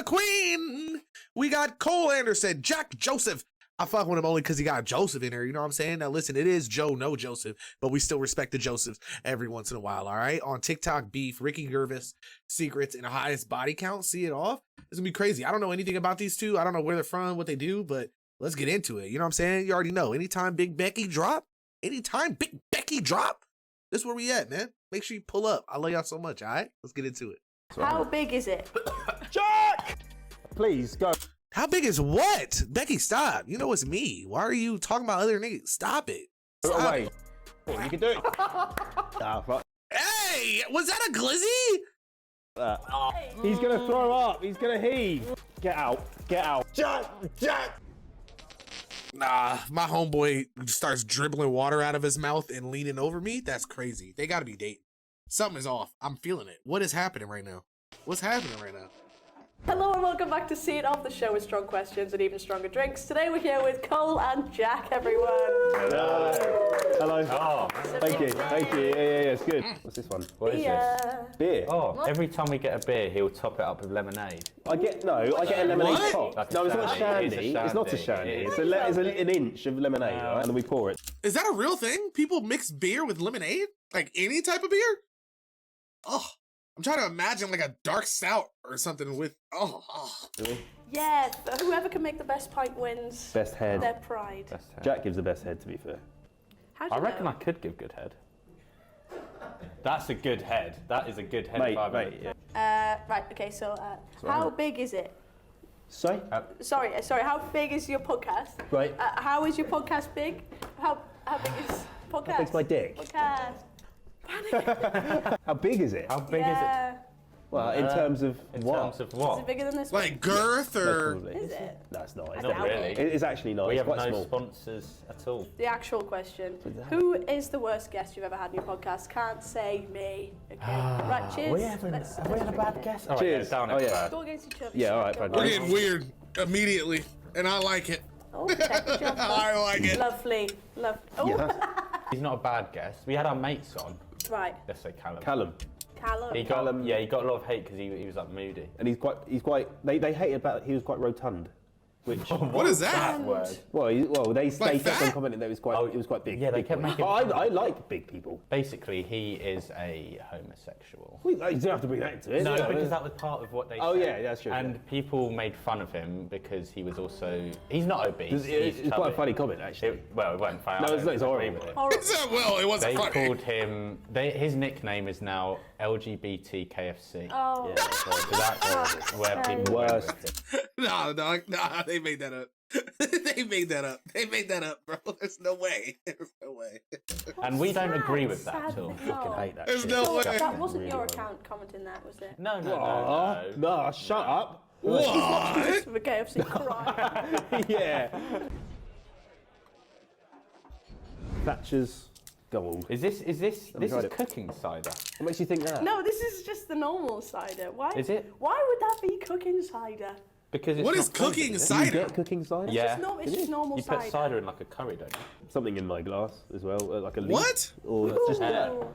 queen. We got Cole Anderson, Jack Joseph. I fuck with him only because he got Joseph in there. You know what I'm saying? Now listen, it is Joenojoseph, but we still respect the Josephs every once in a while. All right. On TikTok beef, Ricky Gervais secrets and highest body count. See it off. It's gonna be crazy. I don't know anything about these two. I don't know where they're from, what they do, but let's get into it. You know what I'm saying? You already know. Anytime Big Becky drop, this is where we at, man. Make sure you pull up. I love y'all so much. All right. Let's get into it. How big is it? Jack! Please, go. How big is what? Becky, stop. You know it's me. Why are you talking about other niggas? Stop it. Go Stop away. it. Oh, you can do it. Fuck. Hey, was that a glizzy? He's gonna throw up. He's gonna heave. Get out. Get out. Jack! Jack! Nah, my homeboy starts dribbling water out of his mouth and leaning over me. That's crazy. They gotta be dating. Something is off. I'm feeling it. What is happening right now? What's happening right now? Hello and welcome back to See It Off, the show with strong questions and even stronger drinks. Today we're here with Cole and Jack, everyone. Hello. Hello. Oh, Thank you. Thank you. Yeah, it's good. What's this one? what is this? Beer. Oh, every time we get a beer, he'll top it up with lemonade. I get a lemonade What? top. Like a No, it's not shandy. shandy. It's a It's not a shandy. shandy. It It's an inch of lemonade, right? And then we pour it. Is that a real thing? People mix beer with lemonade? Like any type of beer? Oh, I'm trying to imagine like a dark stout or something with, Really? Yeah, whoever can make the best pint wins Best head. their pride. That's it. Jack gives the best head, to be fair. How do I you reckon know? I could give good head. That's a good head. That is a good head. Mate, vibe. mate, yeah. Right, okay, so how big is it? Sorry? Sorry, how big is your podcast? Right. How is your podcast big? How big is podcast? How big's my dick? Podcast. How big is it? How big Yeah. Well, in terms of is it? In what? terms of Is it what? bigger than this one? like girth or? Probably. Is it? No, it's not. I It's doubt Not it. really. It's actually not. We It's have quite no small. sponsors at all. The actual question. Who is the worst guest you've ever had on your podcast? Can't say me. Okay. Right, cheers. We haven't. Let's Have we had a drink bad it. guess? All right, Cheers. Yeah, down Oh, it yeah. bad. Go against each other. Yeah, all right, fine. We're getting weird immediately, and I like it. Oh, check the jumper. I like it. Lovely. Oh, Yeah. He's not a bad guest. We had our mates on. right. Let's say Callum. Callum. Callum. He got, yeah, he got a lot of hate because he was like moody. And he's quite, they hated about, he was quite rotund. Which, What is that? Word. they kept on that? commenting that it was quite big. Yeah, they big kept boy. making I fun of like big people. Basically, he is a homosexual. You don't have to bring that into it. No, yeah. because that was part of what they Oh, said. yeah, that's true, And yeah. people made fun of him because he was also... He's not obese. It's he's quite a chubby. funny comment, actually. Well, it wasn't funny. No, I it's don't not, it's agree horrible. with it. Horrible. Is that well? It wasn't They funny. called him... his nickname is now LGBT KFC. Oh. Yeah. So that's where people went Worst. with it. Nah, they made that up. They made that up, bro. There's no way. There's no way. And we don't agree with that Sad at all. thing. I fucking hate that There's shit. no So way. that wasn't Really your horrible. account commenting that, was it? No, no, Aw, no. no, shut up. What? Just for KFC cry. Yeah. Thatcher's gold. Is this tried it. cooking cider? What makes you think that? No, this is just the normal cider. Why? Is it? Why would that be cooking cider? Because it's What is not flavoured, cooking is it? Do you cider? get cooking cider? Yeah. It's just normal You cider. put cider in like a curry, don't you? Something in my glass as well, like a leaf. What? Or just Ooh,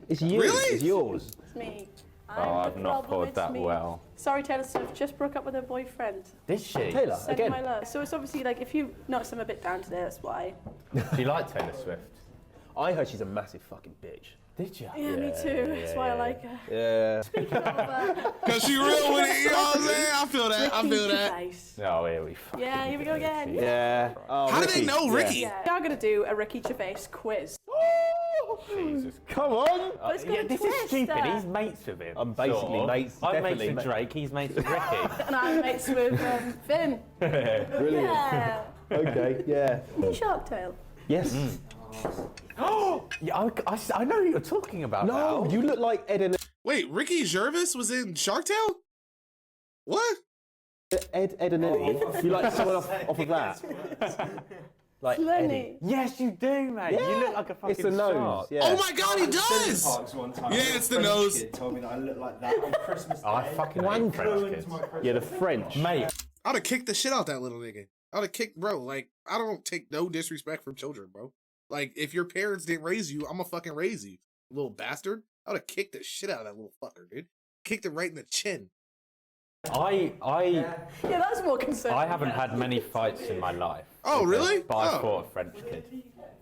it's yours. Really? It's yours. it's me. Oh, I've the not problem, poured it's that me. well. Sorry, Taylor Swift just broke up with her boyfriend. Did she? Taylor, Send again. my love. So it's obviously like if you notice I'm a bit down today, that's why. Do you like Taylor Swift? I heard she's a massive fucking bitch. Did you? Yeah, me too. That's why I like her. Yeah. Speaking of, Cause she real with it, you know what I'm saying? I feel that. I feel that. Face. Oh, here we fucking Yeah, here we go again. Yeah. Oh, How do they Ricky. know Ricky? Yeah. We are going to do a Ricky Gervais quiz. Jesus. Come on. But it's got a This twist. is stupid. He's mates with him. I'm basically sort of. mates, I'm definitely mates with ma- Drake. He's mates with Ricky. And I'm mates with Finn. Brilliant. Yeah. Okay. Yeah. Shark Tale. Yes. Yeah, I know who you're talking about. No, now. you look like Ed Wait, Ricky Gervais was in Shark Tale? What? and Eddie. You like someone off of that? Like Eddie. Lenny. Yes, you do, mate. Yeah. You look like a fucking It's the nose. shark. Yeah. Oh my god, he does! Parks one time. Yeah, a it's the French nose. Kid told me that I look like that on Christmas Day. Oh, I fucking hate French kids. Yeah, the French. Mate, I'd have kicked the shit out that little nigga. I'd have kicked, bro. Like, I don't take no disrespect from children, bro. Like, if your parents didn't raise you, I'm gonna fucking raise you, little bastard. I would have kicked the shit out of that little fucker, dude. Kicked it right in the chin. Yeah, that's more concerning. I haven't had many fights in my life. Oh, really? But I Oh. fought a French kid.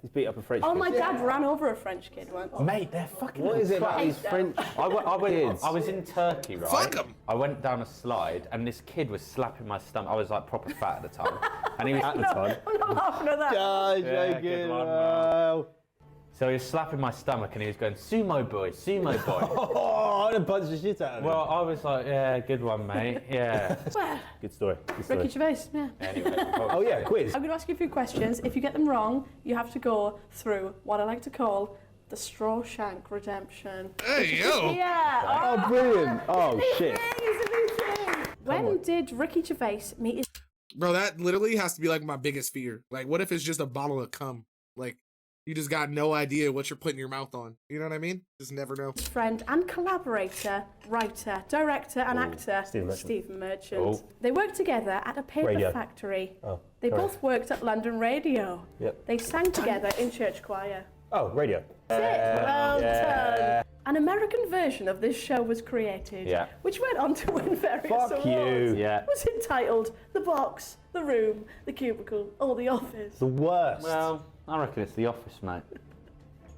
He's beat up a French Oh, kid. my dad ran over a French kid once. Mate, they're fucking. What is it about these French I was in Turkey, right? Fuck 'em. I went down a slide and this kid was slapping my stomach. I was like proper fat at the time, and he was at the time? I'm not laughing at that. Yeah, good one, Wow. So he was slapping my stomach and he was going, "Sumo boy, sumo boy." Oh, I'd have punched the shit out of him. Well, I was like, "Yeah, good one, mate. Yeah." Well, Good story. Good story. Ricky Gervais, yeah. Anyway. Oh yeah, quiz. I'm going to ask you a few questions. If you get them wrong, you have to go through what I like to call the straw shank redemption. Hey, yo. Yeah. Oh, brilliant. Oh, shit. When did Ricky Gervais meet his Bro, that literally has to be like my biggest fear. Like, what if it's just a bottle of cum? Like, you just got no idea what you're putting your mouth on. You know what I mean? Just never know. friend and collaborator, writer, director, and actor, Stephen Merchant. Stephen Merchant? Oh. They worked together at a paper Radio. factory. Oh, They sorry. both worked at London Radio. Yep. They sang together in church choir. Oh, radio. That's it. Well done. An American version of this show was created, Yeah. which went on to win various Fuck awards. you. Yeah. It was entitled The Box, The Room, The Cubicle, or The Office. The worst. Well, I reckon it's The Office, mate.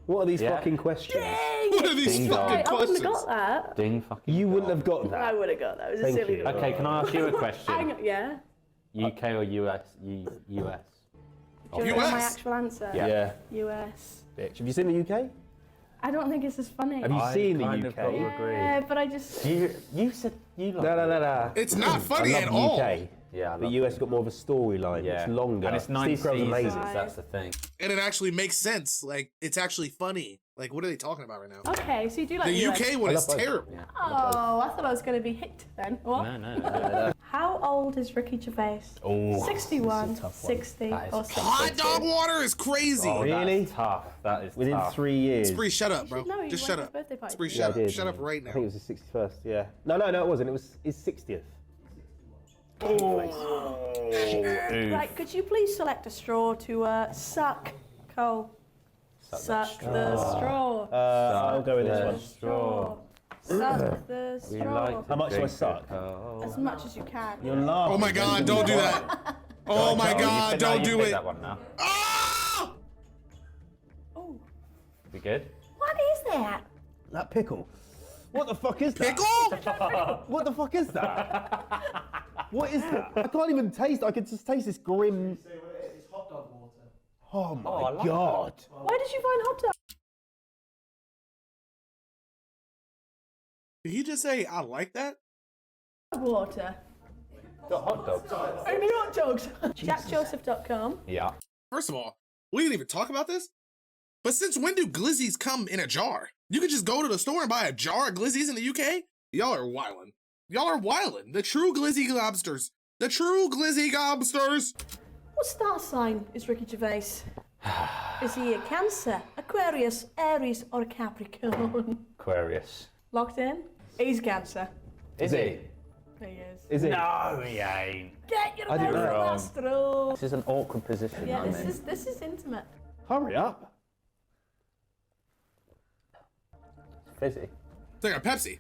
What are these Yeah. fucking questions? What are these Ding fucking dong. I wouldn't have questions? got that. Ding fucking. You wouldn't have got I that. would have got that. It was Thank a silly you. one. Okay, can I ask you a Hang question? on, yeah. UK or US? US. Do you know my US. actual answer? Yeah. US. Bitch. Have you seen the UK? I don't think it's as funny. Have you seen the kind of UK? got to agree. Yeah, but I just... You said you like. No. It's not funny I at love all. the UK. Yeah, I The love US got more of a storyline. Yeah. It's longer. And it's 9 Steve Carell's seasons. amazing. That's the thing. And it actually makes sense. Like, it's actually funny. Like, what are they talking about right now? Okay, so you do like The US. UK one I is love both. terrible. Yeah. Oh, I thought I was going to be hit then. What? No. How old is Ricky Gervais? Oh, 61, this is a tough one. 60, That is or tough. 60? Hot dog water is crazy. Oh, Really? That's tough. That is Within tough. 3 years. Spree, shut up, bro. should know, you Just went shut to his up. birthday party, Spree, didn't shut you? I up. did. Shut up right I now. think it was his 61st, yeah. No, it wasn't. It was his 60th. Right, could you please select a straw to suck, Cole? Suck the straw. I'll go with this one. Straw. Suck the We straw. like to How much do I drink suck? it cold. As much as you can. You're laughing. Oh my god, don't do that. Oh my god, No, don't you do pick it. That one now. Ah! Oh, We good? what is that? That pickle. What the fuck is that? Pickle? What the fuck is that? What is that? I can't even taste. I can just taste this grim. It's hot dog water. Oh my I like god. Why did you find hot dog Did he just say, I like that? water? Got hot dogs. Only hot dogs. JackJoseph.com. Yeah. First of all, we didn't even talk about this. But since when do glizzies come in a jar? You could just go to the store and buy a jar of glizzies in the UK? Y'all are wildin'. Y'all are wildin'. The true glizzy lobsters. The true glizzy gobsters. What star sign is Ricky Gervais? Is he a Cancer, Aquarius, Aries, or a Capricorn? Aquarius. Locked in? He's Cancer. Is he? He is. Is it? No, he ain't. Get your I didn't American know. Astro. This is an awkward position. Yeah, I'm this in. is intimate. Hurry up. Fizzy. It's like a Pepsi.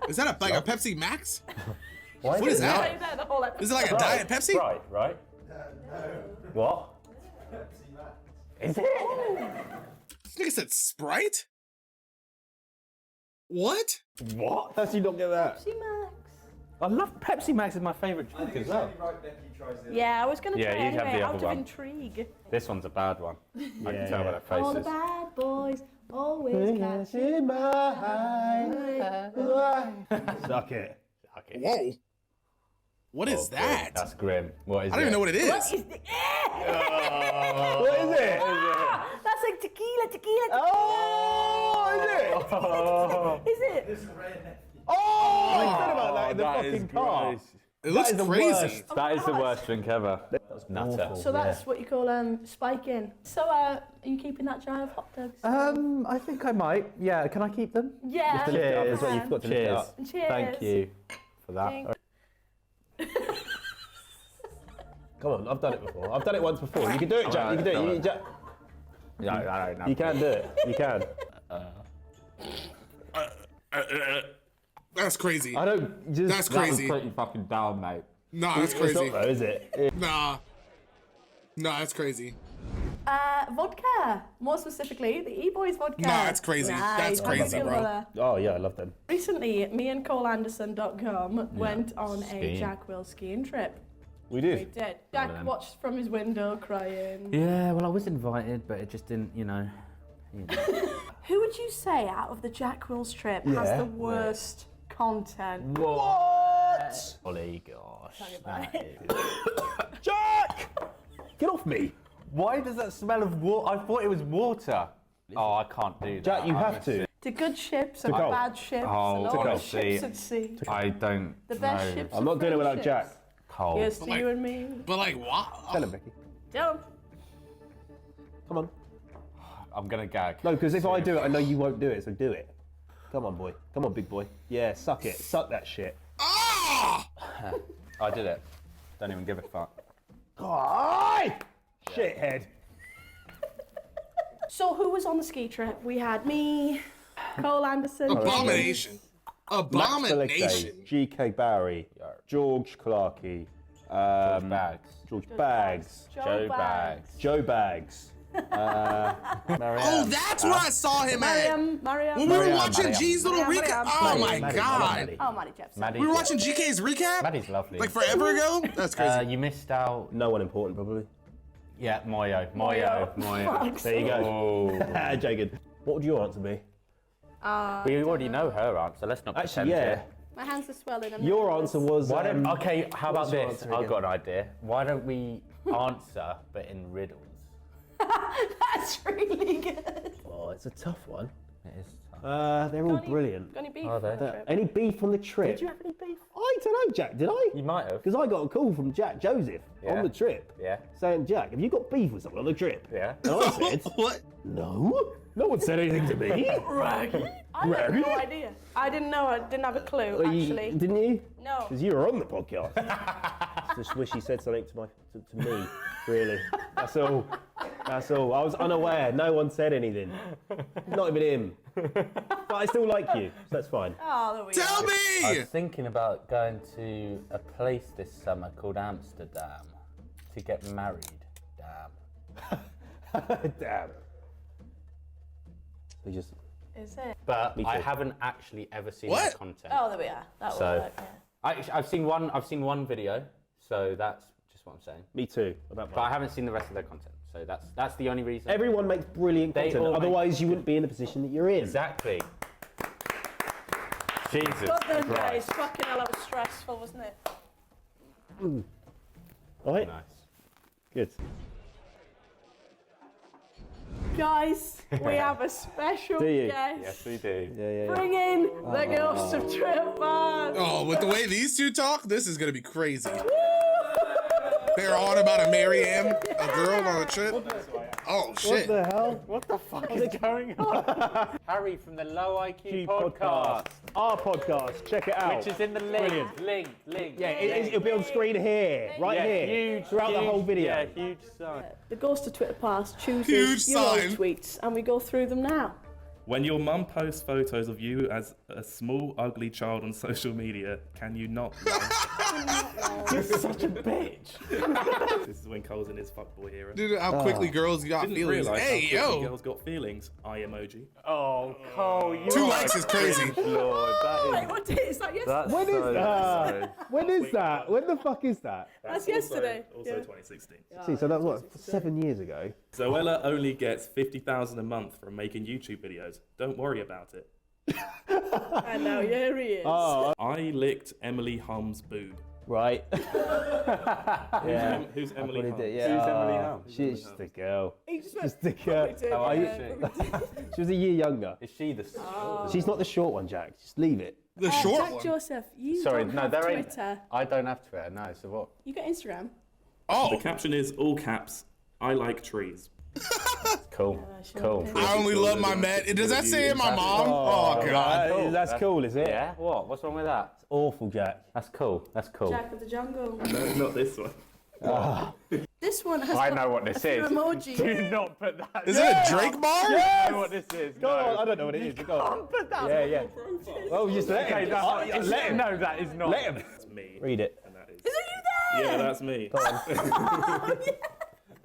Is that a Pepsi Max? Why What is that? Right there, the whole episode. Is it like a Diet Pepsi? Right. What? Is it? This nigga said Sprite? What? What? How do you not get that? Pepsi Max. I love Pepsi Max. Is my favourite I drink think as it's well. only right Becky tries it. Yeah, I was going to Yeah, try you'd have anyway, the out other of one. intrigue. This one's a bad one. I can tell by their faces. All the bad boys always catch you. in my Suck it. Okay. Whoa. What is Oh, grim. that? That's grim. What is I don't even know what it is. What is the... What is it? That's like tequila. Oh, is it? Oh, Is it? This is Ray and Becky. Oh, I said about that in the that is fucking car. gross. It looks is the crazy. worst. That is the worst drink ever. Nutter. awful. So that's what you call spiking. So are you keeping that jar of hot dogs? I think I might. Yeah, can I keep them? yeah. Cheers. you You've can. got to lift it Cheers. up. Cheers. Thank you for that. Thank- Come on, I've done it before. I've done it once before. You can do it, Jack. You can do it. No. You can do it. You can. That's crazy. I don't just. That's crazy. Pretty fucking down, mate. Nah, that's It's crazy. not though, is it? Nah. Nah, that's crazy. Vodka. More specifically, the E-Boys vodka. Nah, that's crazy. That's How do you crazy, feel bro. about that? Oh yeah, I love them. Recently, me and ColeAnderson.com went on a Jack Will skiing trip. We We did. did. Jack watched from his window crying. Yeah, well, I was invited, but it just didn't, you know. Who would you say out of the Jack Will's trip has Yeah. the worst content? What? Holy gosh. Jack! Get off me! Why does that smell of water? I thought it was water. Oh, I can't do that. Jack, you have to. To good ships and Cole. bad ships Oh, and to all Cole. the ships at sea. I don't The best know. ships I'm not doing it without friendships. Jack. Cole. Here's to Like- you and me. But like, what? Tell him, Becky. Tell him. Come on. I'm gonna gag. No, because if I do it, I know you won't do it, so do it. Come on, boy. Come on, big boy. Yeah, suck it. Suck that shit. Ah! I did it. Don't even give a fuck. Aye! Shithead. So who was on the ski trip? We had me, Cole Anderson. Abomination. Abomination. GK Barry, George Clarkey, Bags. George Bags, Joe Bags. Joe Bags. Oh, that's where I saw him at. Mariam. When we were Mariam, watching Mariam. G's little Mariam, recap. Mariam. Oh my Maddie, god. Maddie. Oh, Maddie Jepson. Maddie. We were watching GK's recap? Maddie's lovely. Like forever ago? That's crazy. You missed out. No one important, probably. Yeah, Moyo. There you go. Oh. Jacob. What would your answer be? We already know her answer. Let's not Actually, pretend yeah. here. My hands are swelling. I'm Your nervous. answer was. Why don't? Okay, how about what's your this? answer I've again? got an idea. Why don't we answer but in riddles? That's really good. Oh, it's a tough one. It is tough. They're all brilliant. Got any beef Are on the they? trip? Any beef on the trip? Did you have any beef? I don't know, Jack. Did I? You might have. Because I got a call from Jack Joseph Yeah. on the trip. Yeah. Saying, Jack, have you got beef with someone on the trip? Yeah. And I said, What? no. No one said anything to me. Raggy. I had no idea. I didn't know. I didn't have a clue, actually. Didn't you? No. Because you were on the podcast. Just wish he said something to me, really. That's all. That's all. I was unaware. No one said anything. Not even him. But I still like you, so that's fine. Oh, there we Tell go. I me! was thinking about going to a place this summer called Amsterdam to get married. Damn. Damn. So just. Is it? But Me I too. haven't actually ever seen What? the content. Oh, there we are. That will So- work, yeah. I've seen one video, so that's just what I'm saying. Me too. About But I haven't seen the rest of their content, so that's the only reason. Everyone makes brilliant They content. all make- Otherwise, you wouldn't be in the position that you're in. Exactly. Jesus But then, guys, Christ. fucking hell, that was stressful, wasn't it? Right? Nice. Good. Guys, we have a special Do you? guest. Yes, we do. Yeah. Bring in the ghost of Trip Bars. Oh, with the way these two talk, this is gonna be crazy. They're on about a Mariam, a girl on a trip. Oh What shit. the hell? What the fuck is going on? Harry from the Low IQ podcast, Our podcast. Check it out. which is in the link. Brilliant. Link. Yeah, it'll be on screen here, right Yeah, here, huge, throughout the huge- whole video. Yeah, huge sign. The ghost of Twitter Past chooses Huge your own sign. tweets, and we go through them now. When your mum posts photos of you as a small, ugly child on social media, can you not laugh? You're such a bitch. This is when Cole's in his fuckboy era. Dude, how quickly girls got Didn't feelings. realise Hey, how quickly yo. girls got feelings. Eye emoji. Oh, Cole, you 2 are likes is crazy. Lord, Wait, what day is that? Yesterday? When is that? When is that? When the fuck is that? That's yesterday. Also Yeah. 2016. See, so that was what, 7 years ago. Zoella only gets 50,000 a month from making YouTube videos. Don't worry about it. And now here he is. I licked Emily Hum's boob. Right. Yeah. Who's Emily Hum? Yeah. Who's Emily Hum? She's just a girl. He just Just a girl. probably did, How old yeah, is she? probably did. She was a year younger. Is she the? She's not the short one, Jack. Just leave it. The short Jack one. Joseph, you Sorry, don't no, have there ain't. Twitter. I don't have Twitter. No, so what? You got Instagram? The Oh, caption is all caps. I like trees. Cool. sure. Cool. I only love my man. Does that say in my mom? Oh, God. Cool. That's cool, is it? Yeah. What? What's wrong with that? Awful, Jack. That's cool. That's cool. Jack of the Jungle. No, not this one. This This one has I got know what a this few is. emojis. Do not put that. Is it a Drake bar? I know what this is. Go on, No. I don't know what it is. Go on. Put that. Yeah. Well, just let Okay, him. let him. No, that is not. Let him. That's me. Read it. And that is. Is it you there? Yeah, that's me. Go on.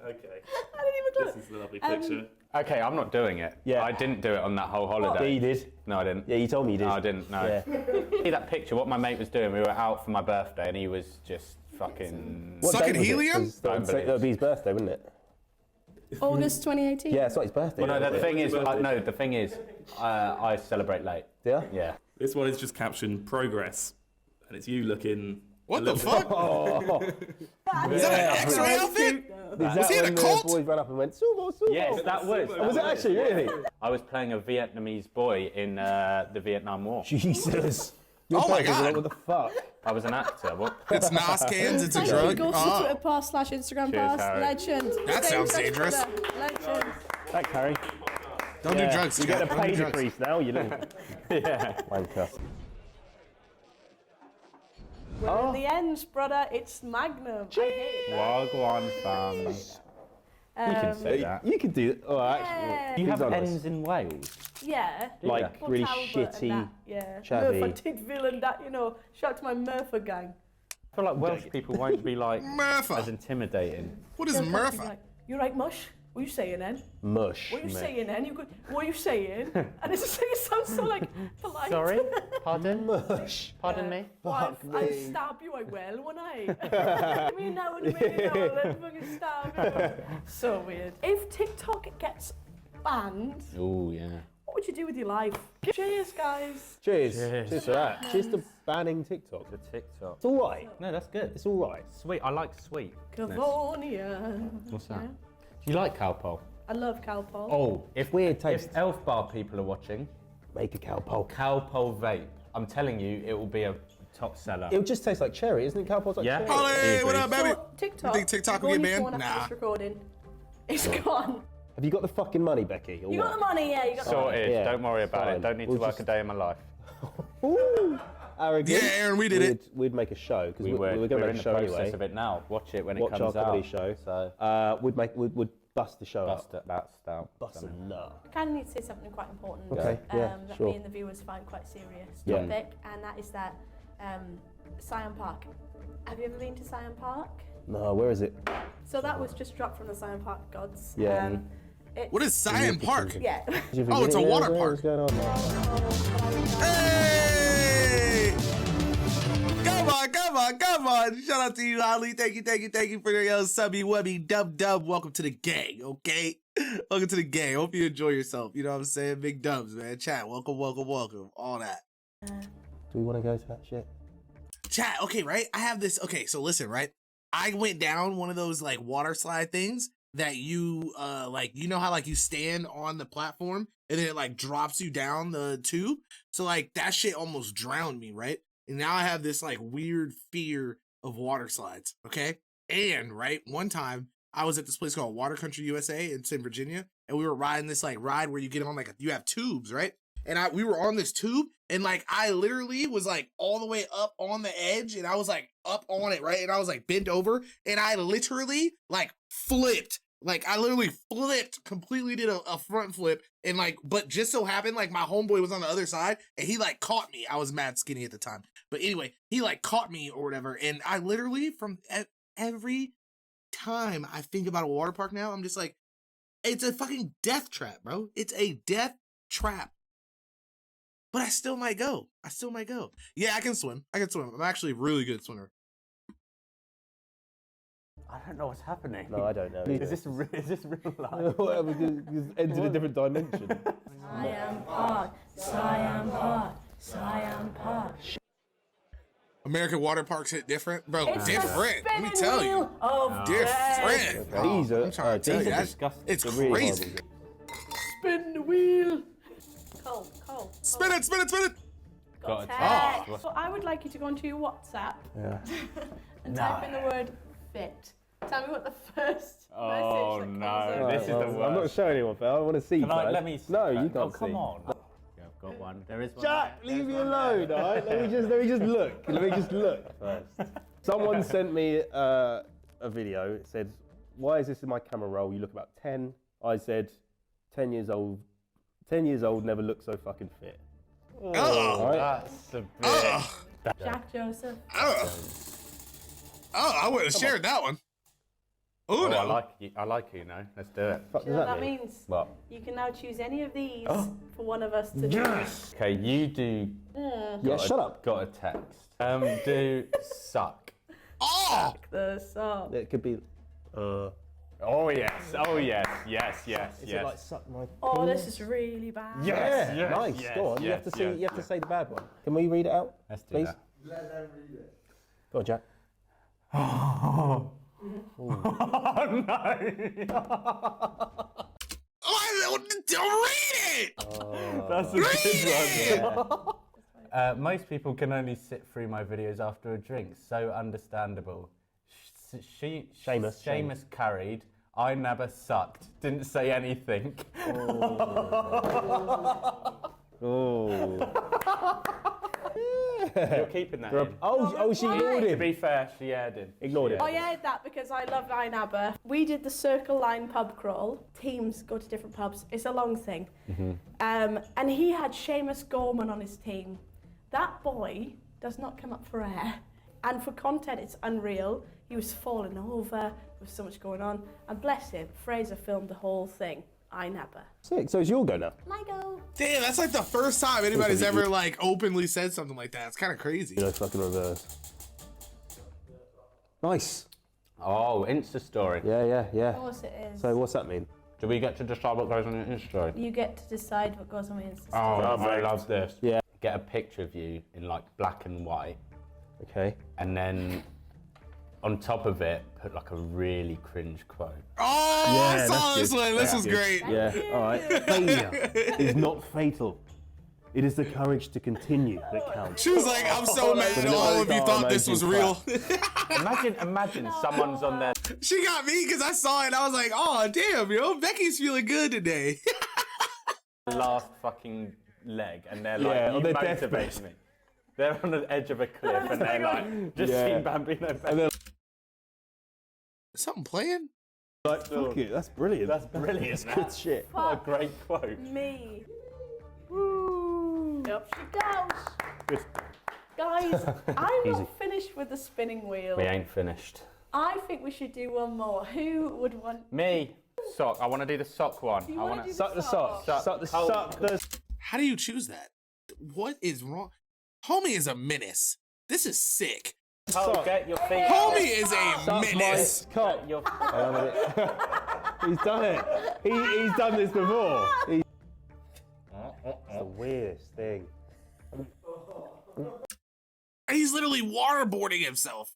Okay. I didn't even look. This is a lovely picture. Okay, I'm not doing it. Yeah. I didn't do it on that whole Yeah, holiday. you did. No, I didn't. Yeah, you told me you did. No, I didn't. No. Yeah. See that picture? What my mate was doing? We were out for my birthday, and he was just fucking. What Sucking date was it? helium? 'Cause that would be his birthday, wouldn't it? August 2018. Yeah, it's not his birthday. Well, no, is the it? thing is, I celebrate late. Yeah? Yeah. This one is just captioned progress, and it's you looking. What a the little fuck? Oh. Is that an X-ray outfit? Is Was that he in a when the cult? boys ran up and went, sumo, sumo? Yes, that was. Was it actually, really? I was playing a Vietnamese boy in the Vietnam War. Jesus. Your Oh my birthday's God. What the fuck? I was an actor. What? It's Nas cans, it's a Thank drug. you. Go to Ah. Twitter pass / Instagram Cheers, pass. Harry. Legend. That Stay in sounds touch, dangerous. brother. Legend. Thanks, Harry. Don't do drugs, You get Scott. a Don't do pay drugs. decrease now, you know. Yeah. Wanker. We're in the ends, brother. It's Magnum. I hate that. Wagwan fam. You can say that. You could do. Oh, Yeah. actually. You have Who's honest? ends in Wales. Yeah. Like Well, really Talbot and shitty. that, yeah. chavvy. Murphy did villain that, you know. Shout out to my Murphy gang. I feel like Welsh people won't be like Murpha. as intimidating. What is They'll come to me Murpha? like, you right, Mush? What are you saying then? Mush. What are you mate. saying then? What are you saying? And it's just like, it sounds so like polite. Sorry? Pardon? Mush. Pardon me? Well, Fuck I'll me. stab you, I will, won't I? Give me a no and a maybe no, and then fucking stab you. So weird. If TikTok gets banned, Oh yeah. what would you do with your life? Cheers, guys. Cheers. Cheers. Cheers for that. Cheers to banning TikTok. The TikTok. It's all right. No, that's good. It's all right. Sweet. I like sweet. Cavonia. What's that? Do you like Calpol? I love Calpol. Oh, if Weird taste. if Elf Bar people are watching, Make a cowpole. Calpol vape. I'm telling you, it will be a top seller. It would just taste like cherry, isn't it? Cowpole's like Yeah. cherry. Holly, what up, baby? So, TikTok. You think TikTok will go get on your banned? phone after Nah. this recording. It's gone. Have you got the fucking money, Becky? Or You got what? the money, yeah. You got the money. Sorted. Yeah, Don't worry about fine. it. Don't need We'll to work just- a day in my life. Ooh, arrogant. Yeah, Aaron, we did it. We'd make a show because We we were. were going to We're make in a the show process anyway. of it now. Watch it when it Watch our comes out. comedy show. So We'd bust the show bust up. it. That's down. Bust a nut. I kind of need to say something quite important Okay, yeah, that sure. me and the viewers find quite serious Yeah. topic, and that is that Scion Park. Have you ever been to Scion Park? No, where is it? So that was just dropped from the Scion Park gods. Yeah. It's, What is Cyan Park? Yeah. Oh, it's a water park. What's going on? Hey! Come on. Shout out to you, Holly. Thank you for your subby wubby dub. Welcome to the gang, okay? Welcome to the gang. Hope you enjoy yourself. You know what I'm saying? Big dubs, man. Chat, welcome. All that. Do we want to go to that shit? Chat, okay, right? I have this. Okay, so listen, right? I went down one of those like water slide things that you like, you know how like you stand on the platform and then it like drops you down the tube. So like that shit almost drowned me, right? And now I have this like weird fear of water slides. Okay. And right, one time I was at this place called Water Country USA in St. Virginia, and we were riding this like ride where you get on like you have tubes, right? And we were on this tube, and like I literally was like all the way up on the edge, and I was like up on it, right? And I was like bent over, and I literally like flipped. Like I literally flipped, completely did a front flip, and like, but just so happened like my homeboy was on the other side, and he like caught me. I was mad skinny at the time, but anyway, he like caught me or whatever, and I literally from every time I think about a water park now, I'm just like, it's a fucking death trap, bro. It's a death trap. But I still might go. Yeah, I can swim. I'm actually a really good swimmer. I don't know what's happening. No, I don't know. Is this real life? Whatever, just entered a different dimension. Scion Park. American water parks hit different, bro. It's the different. Let me spinning tell you, wheel of different. death. These are, I'm trying to tell you, these are that's- disgusting. it's They're really crazy. horrible. Spin the wheel. Cold. Spin it. Got a Tech. taste. So I would like you to go onto your WhatsApp Yeah. and type in the word fit. Tell me what the first Oh, message that no. comes up. This is the I'm not worst. showing anyone, pal. I want to see. Can I, first. let me see. No, you Oh, can't come see. on. Yeah, I've got one. There is one. Jack, there. leave me There's one alone, there. alright? Let me just look. Let me just look first. Someone sent me a video. It said, why is this in my camera roll? You look about 10. I said, 10 years old. 10 years old, never looked so fucking fit. Oh. Right? That's a bit. Oh. Jack Joseph. Oh. Oh, I would have shared that one. Oh, Uno. I like you. I like you. No, let's do it. What Do you know what that means? What? You can now choose any of these for one of us to do. Okay, you do. Yeah, shut up. Got a text. Do suck. Oh. The song. It could be. Oh yes. Oh yes. Yes. Yes. Is yes. it like suck my? Oh, this is really bad. Yes. Yeah, yes, nice. yes, Go on. You have yes, to see. yes, You have to yes. say the bad one. Can we read it out? Let's do please? that. Let them read it. Go on, Jack. Oh Oh, don't read it. no! That's a good one. Most people can only sit through my videos after a drink. So understandable. Seamus carried. I never sucked. Didn't say anything. Oh. You're keeping that in. Oh, she ignored To him. be fair, she aired Ignored it. I aired that because I loved Einabber. We did the Circle Line pub crawl. Teams go to different pubs. It's a long thing. And he had Seamus Gorman on his team. That boy does not come up for air. And for content, it's unreal. He was falling over. There was so much going on. And bless him, Fraser filmed the whole thing. Einabber. Sick. So it's your go now. My go. Damn, that's like the first time anybody's ever like openly said something like that. It's kind of crazy. You know, fucking reverse. Nice. Oh, Insta story. Yeah, yeah, yeah. Of course it is. So what's that mean? Do we get to decide what goes on your Insta story? You get to decide what goes on my Insta Oh, story. I love this. Yeah. Get a picture of you in like black and white, Okay. and then on top of it, put like a really cringe quote. Oh, I Yeah, saw that's this good. one. This That's was good. great. Yeah. All right. Failure is not fatal. It is the courage to continue that counts. She was like, I'm so mad all of you thought this was real. Imagine someone's on their She got me because I saw it and I was like, oh, damn, yo, Becky's feeling good today. last fucking leg, and they're like, Yeah, you on their motivate deathbed. me. They're on the edge of a cliff, and they're like, just Yeah. seen Bambino. And then, Something playing? like, fuck it, that's brilliant. That's brilliant. That's good shit. What a great quote. Me. Woo. Up she goes. Good. Guys, I'm Easy. not finished with the spinning wheel. We ain't finished. I think we should do one more. Who would want? Me. Sock. I want to do the sock one. Do you I wanna want do to. Suck the sock. Suck. Suck the Oh. suck the. How do you choose that? What is wrong? Homie is a menace. This is sick. Oh, get your feet. Homie is a Suck my menace. cock. Your... He's done it. He's done this before. It's the weirdest thing. He's literally waterboarding himself.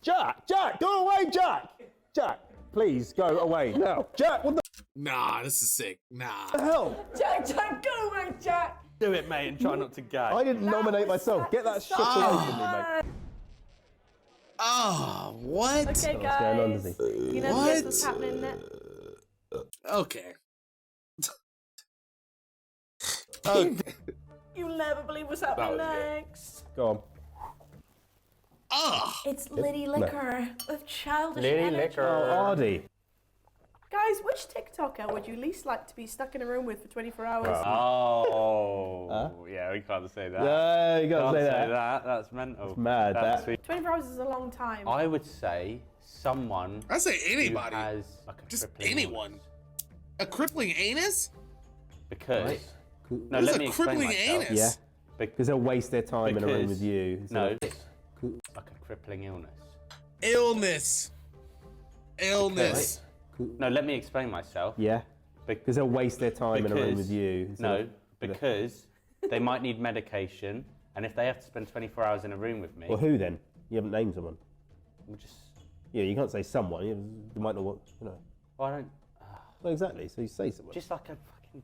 Jack, go away, Jack. Jack, please go away now. Jack, what the Nah, this is sick. Nah. hell? Jack, go away, Jack. Do it, mate, and try not to gag. I didn't nominate myself. Get that shit away from me, mate. Oh, what? Okay, What's going on, guys. Lizzie? You know What? this was happening next. Okay. Okay. You'll never believe what's happening was good. next. Go on. Oh. It's Liddy Liquor with childish Liddy energy. Liquor. Ardy. Guys, which TikToker would you least like to be stuck in a room with for 24 hours? Oh, yeah, we can't say that. Yeah, you gotta Can't say that. That's mental. mad, That's that. sweet. 24 hours is a long time. I would say someone I say who anybody. has like a Just crippling anyone. illness. A crippling anus? Because Right. no, What is let a me explain crippling myself. anus? Yeah. Because they'll waste their time in a room with you. No, instead it's like a crippling illness. Illness. Illness. No, let me explain myself. Yeah. Because they'll waste their time in a room with you. instead No, of- because they might need medication, and if they have to spend 24 hours in a room with me, Well, who then? You haven't named someone. we'll just. Yeah, you can't say someone. You might not want, you know. Well, I don't. Well, exactly. So you say someone. Just like a fucking.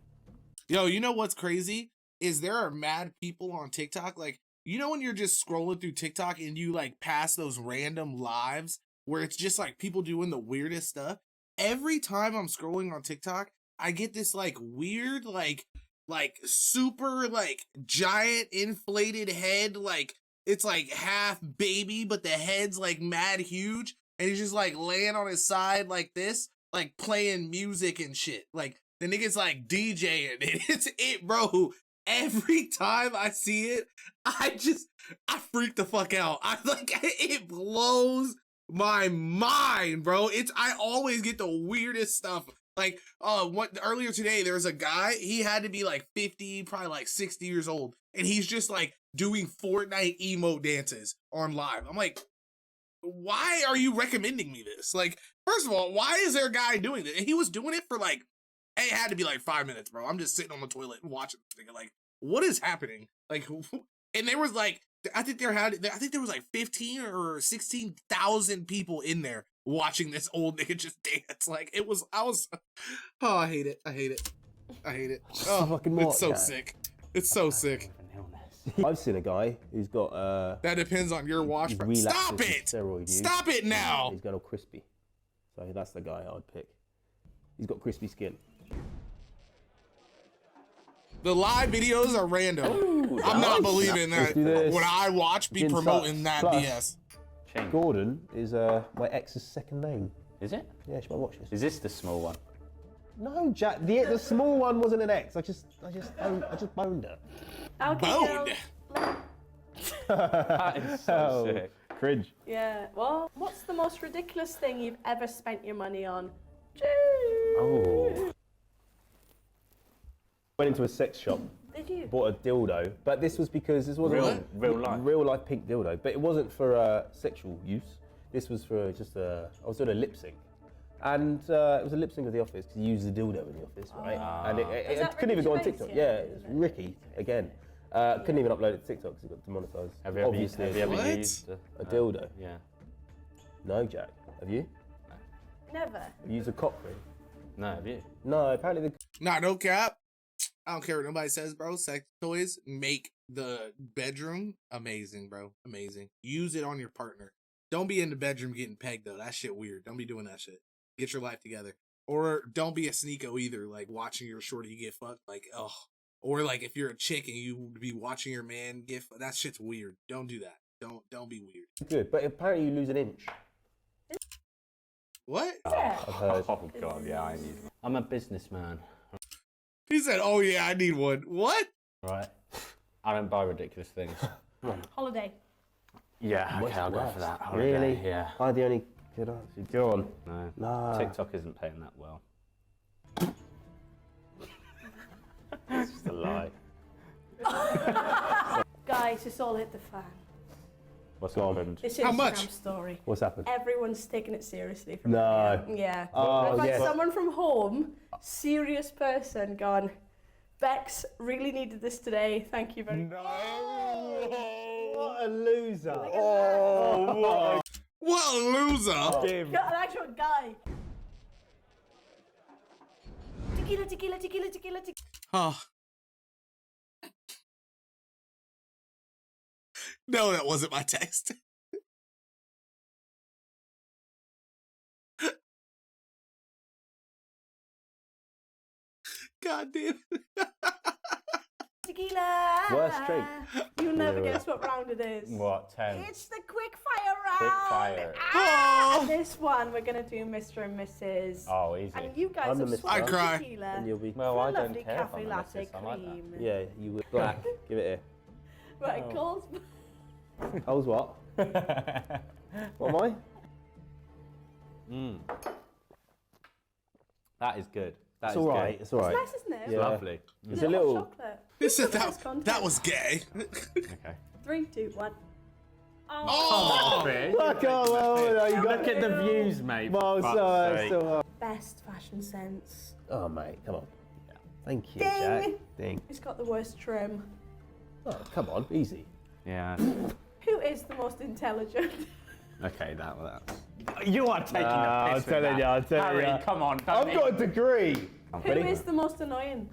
Yo, you know what's crazy? Is there are mad people on TikTok. Like, you know when you're just scrolling through TikTok and you like pass those random lives where it's just like people doing the weirdest stuff? Every time I'm scrolling on TikTok, I get this like weird, like super like giant inflated head. Like it's like half baby, but the head's like mad huge. and he's just like laying on his side like this, like playing music and shit. Like the nigga's like DJing it. It's it, bro. Every time I see it, I freak the fuck out. I like it blows my mind, bro. I always get the weirdest stuff. Like, earlier today, there was a guy, he had to be like 50, probably like 60 years old. And he's just like doing Fortnite emote dances on live. I'm like, why are you recommending me this? Like, first of all, why is there a guy doing this? And he was doing it for like, it had to be like 5 minutes, bro. I'm just sitting on the toilet and watching this nigga. Like, what is happening? Like, and there was like, I think there was like 15 or 16,000 people in there watching this old nigga just dance. Like oh, I hate it. I hate it. I hate it. Oh, fucking it's so Jack? sick. It's so sick. I've seen a guy who's got That depends on your watch. he's Bro. relapsed Stop his it! steroid use. Stop it now! He's got all crispy. So that's the guy I'd pick. He's got crispy skin. The live videos are random. I'm not believing that. do this. What I watch be Gin promoting sucks. that Plus, BS. Gordon is my ex's second name. Is it? Yeah, she might watch this. Is this the small one? No, Jack. The small one wasn't an ex. I just boned her. Okay, Boned. girls. That is so sick. Cringe. Yeah. Well, what's the most ridiculous thing you've ever spent your money on? Oh. Went into a sex shop, Did you? bought a dildo, but this was because this wasn't Real life. pink dildo, but it wasn't for sexual use. This was for just I was doing a lip sync, and it was a lip sync of The Office because you use the dildo in The Office, right? And Is it that couldn't even go on Ricky TikTok. Gervais? Yeah, Yeah, it's Ricky again. Couldn't even upload it to TikTok because it got demonetized. Have you ever, Obviously, have you ever What? used a dildo. Yeah. No, Jack. Have you? Never. Have you used a cock ring? No, have you? No, apparently the Nah, no cap. I don't care what nobody says, bro. Sex toys make the bedroom amazing, bro. Amazing. Use it on your partner. Don't be in the bedroom getting pegged, though. That shit weird. Don't be doing that shit. Get your life together. Or don't be a sneako either, like watching your shorty get fucked. Like, ugh. Or like if you're a chick and you be watching your man get fucked, that shit's weird. Don't do that. Don't be weird. good, but apparently you lose an inch. What? Yeah. I've heard. Oh god, yeah, I need one. I'm a businessman, He said, oh yeah, I need one. What? right? I don't buy ridiculous things. Holiday. Yeah, okay, I'll go Worst. for that. Holiday, Really? Yeah. I the only good answer. Go on. No. Nah. TikTok isn't paying that well. It's just a lie. Guys, it's all hit the fan. What's Go on. happened? This How Instagram much? story. What's happened? Everyone's taking it seriously from No. here. Yeah. Oh, I've had yes. someone from home, serious person, gone, Bex, really needed this today. Thank you very much. What a loser. Oh, what a loser. Got an actual guy. Tequila, tequila, tequila, tequila, tequila. Huh. No, that wasn't my text. God damn. Tequila. Worst drink. You'll never guess what round it is. What, 10? It's the quick fire round. Quick fire. And this one, we're going to do Mr. and Mrs. Oh, easy. And you guys I'm the have Mr. swapped I cry. tequila And you'll be. Well, for I a don't lovely care if cafe I'm a latte missus, I like that. cream. Yeah, you would. Black. Give it here. Right, Cole's. I was what? What am I? That is good. That It's is all right. good. It's all right. Nice, isn't it? Yeah. Lovely. It's Little a little. hot chocolate. This is Nice content. that was gay. Okay. 3, 2, 1. Oh, Look, oh, well, no, you got Look at the views, mate. Well, for so, fuck's sake. Best fashion sense. Oh, mate, come on. Thank you, Ding. Jack. Ding. Who's got the worst trim? Oh, come on, easy. Yeah. Who is the most intelligent? Okay, that's... You are taking the I'm piss with telling that. you, I'm telling Harry, you. come on. Don't I've got a degree. Who is the most annoying?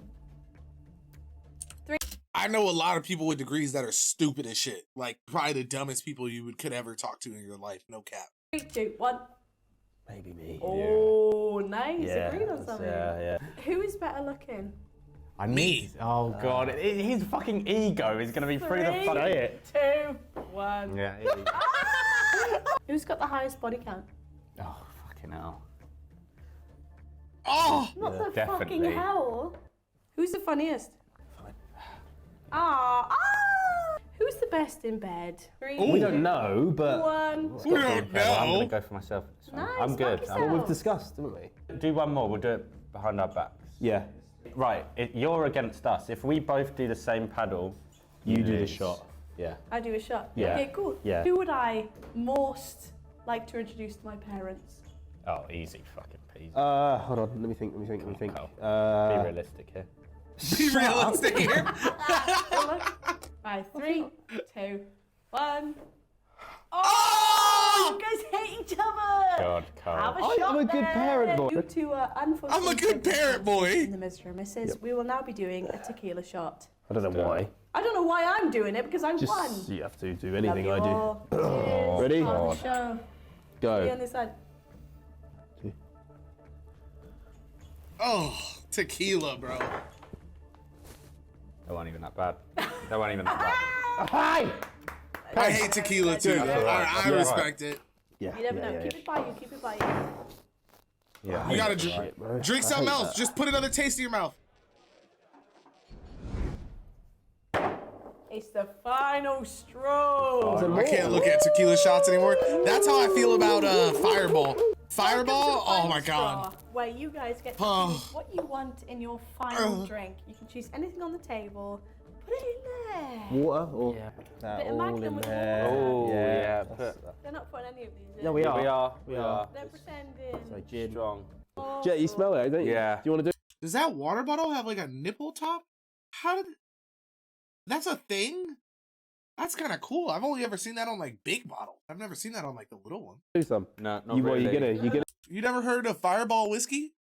I know a lot of people with degrees that are stupid as shit. Like probably the dumbest people you could ever talk to in your life. No cap. 3, 2, 1. Maybe me. Oh, nice. Yeah, Agreed on that's- something. yeah. Who is better looking? Me. Oh, God. His fucking ego is going to be through the 3, fucking... 2, 1. Yeah. Who's got the highest body count? Fucking hell. Oh! What the definitely. fucking hell? Who's the funniest? Ah! Who's the best in bed? 3, We don't know, but 1. We don't Okay, well, I'm know. gonna go for myself. It's fine. Nice, I'm good. knock I'm- yourself. we've discussed, haven't we? Do one more. We'll do it behind our backs. Yeah. Right. You're against us. If we both do the same paddle, You do the lose. shot. Yeah. I do a shot. Yeah. Okay, cool. Yeah. Who would I most like to introduce to my parents? Oh, easy fucking peasy. Hold on. Let me think. Be Uh, realistic here. Be realistic here. Right, 3, 2, 1. Oh! You guys hate each other! God, Have Carl. a shot I'm a good then. parent, boy. Due to unforeseen I'm a good parent, boy. in the Mr. and Mrs., we will now be doing a tequila shot. I don't know why. I don't know why I'm doing it because I'm Just one. you have to do Love anything you I do. all. Cheers. Ready? On the show. Be on Go. this side. Oh, tequila, bro. That wasn't even that bad. That wasn't even that bad. Hi. I hate tequila too. That's all right. I Yeah. respect it. Yeah. You never yeah, know. yeah, Keep it by you. Keep it by you. yeah. You gotta Shit, bro. drink I something hate else. that. Just put another taste in your mouth. It's the final straw. I can't look at tequila shots anymore. That's how I feel about Fireball. Fireball? Oh my god. Where you guys get to Oh. choose what you want in your final drink. You can choose anything on the table. Put it in there. Water or Yeah. that Bit of all Magnum in with there. Oh, yeah. that's- They're not putting any of these in. No, we are. We are. We are. They're pretending. So gin. Strong. Oh, Jet, you smell it, don't you? Yeah. Do you want to do? Does that water bottle have like a nipple top? How did... That's a thing? That's kind of cool. I've only ever seen that on like big bottle. I've never seen that on like the little one. Do some. No, not You what? really. You gonna You never heard of Fireball whiskey?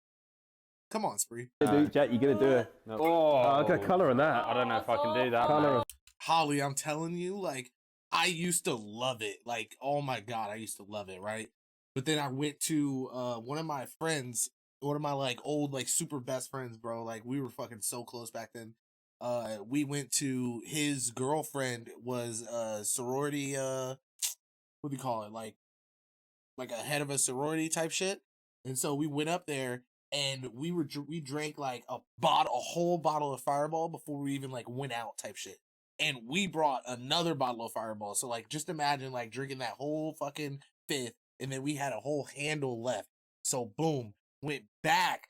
Come on, Spree. do, Jet? You gonna do it? No. Oh, okay, colour on that. I don't know if I can do that. Colour. Holly, I'm telling you, like, I used to love it. Like, oh my god, I used to love it, right? But then I went to one of my friends, one of my like old like super best friends, bro. Like we were fucking so close back then. We went to his girlfriend was sorority what do you call it? Like a head of a sorority type shit. And so we went up there and we drank like a whole bottle of Fireball before we even like went out type shit. And we brought another bottle of Fireball. So like just imagine like drinking that whole fucking fifth and then we had a whole handle left. So boom, went back,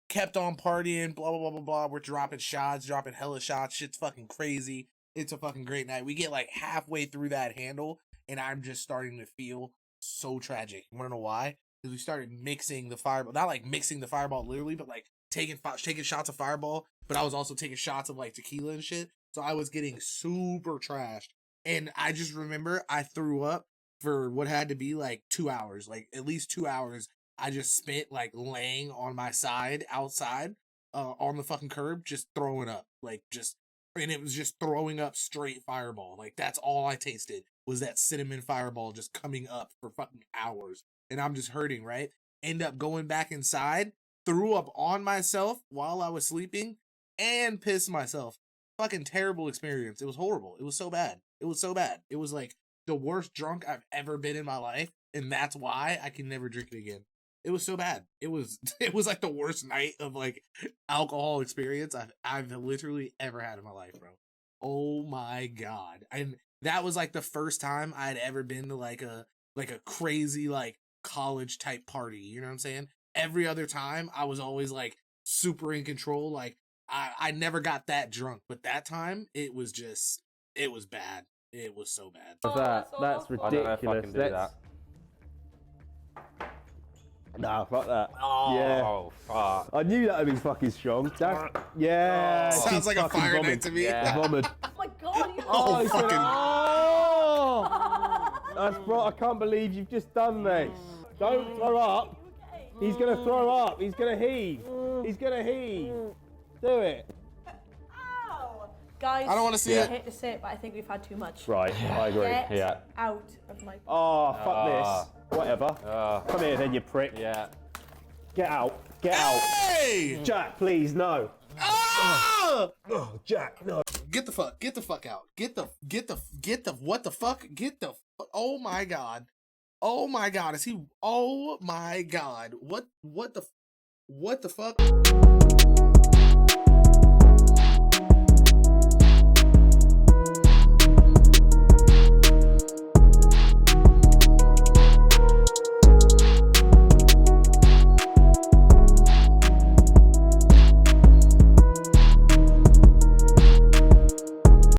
kept on partying, blah blah blah blah blah. We're dropping shots, dropping hella shots. Shit's fucking crazy. It's a fucking great night. We get like halfway through that handle and I'm just starting to feel so tragic. You wanna know why? Because we started mixing the Fireball, not like mixing the Fireball literally, but like taking shots of Fireball. But I was also taking shots of like tequila and shit. So I was getting super trashed. And I just remember I threw up for what had to be like 2 hours, like at least 2 hours. I just spent like laying on my side outside on the fucking curb, just throwing up, like just, and it was just throwing up straight Fireball. Like that's all I tasted was that cinnamon Fireball just coming up for fucking hours. And I'm just hurting, right? End up going back inside, threw up on myself while I was sleeping, and pissed myself. Fucking terrible experience. It was horrible. It was so bad. It was so bad. It was like the worst drunk I've ever been in my life, and that's why I can never drink it again. It was so bad. It was like the worst night of like alcohol experience I've literally ever had in my life, bro. Oh my god. And that was like the first time I had ever been to like a crazy like college type party, you know what I'm saying? Every other time I was always like super in control, like I never got that drunk, but that time it was bad. It was so bad. That's awful. ridiculous. I don't know if I can do that. Nah, fuck that. Oh, Yeah. fuck. I knew that would be fucking strong. Yeah. Sounds he's like a fucking fire vomit. night to me. Yeah. Vomit. Oh my god, you Oh, he's fucking. Oh! That's bro. I can't believe you've just done this. Don't throw up. He's gonna throw up. He's gonna heave. He's gonna heave. Do it. Ow. Guys, I don't wanna see I it. hate to say it, but I think we've had too much. Right. I agree. Get Yeah. out of my... Oh, fuck this. Whatever. Come here then, you prick. Yeah. Get out. Get out. Hey! Jack, please, no. Ah! Oh, Jack, no. Get the fuck out. What the fuck? Oh my god. Oh my God, is he? Oh my God, what the fuck?